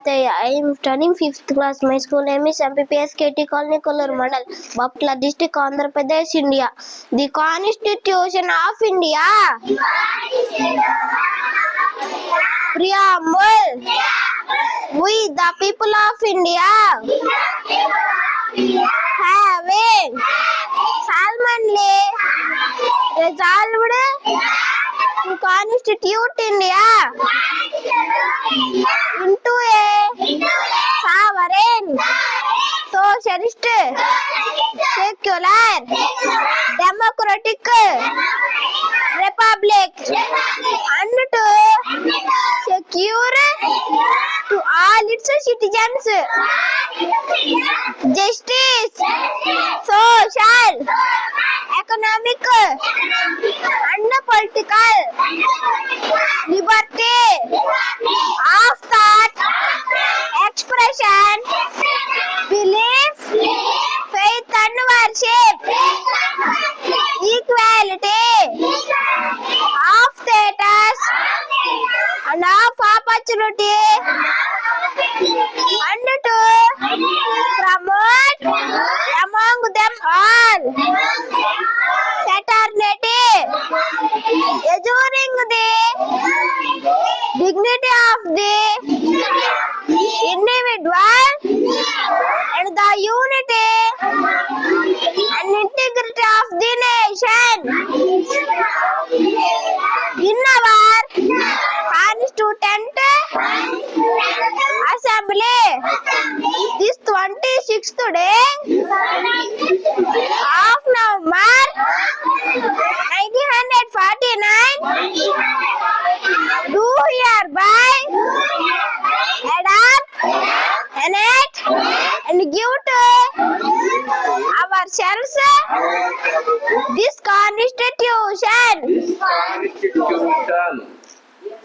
Kartikeya. I am studying 5th class. My school name is MPPS KT Colony, Kollur Mandal, Bapatla District, Andhra Pradesh, India. The Constitution of India. Preamble. We, the people of India, having solemnly resolved to constitute India into a sovereign, socialist, secular, democratic republic, and to secure to all its citizens justice, social, economic, and political liberty of thought, expression, belief, faith and worship, equality of status and of opportunity, and to promote among them all fraternity, assuring the dignity of the individual and the unity and integrity of the nation. In our Constituent Assembly, this 26th day of November 1949, do hereby adopt, enact, and give to ourselves this Constitution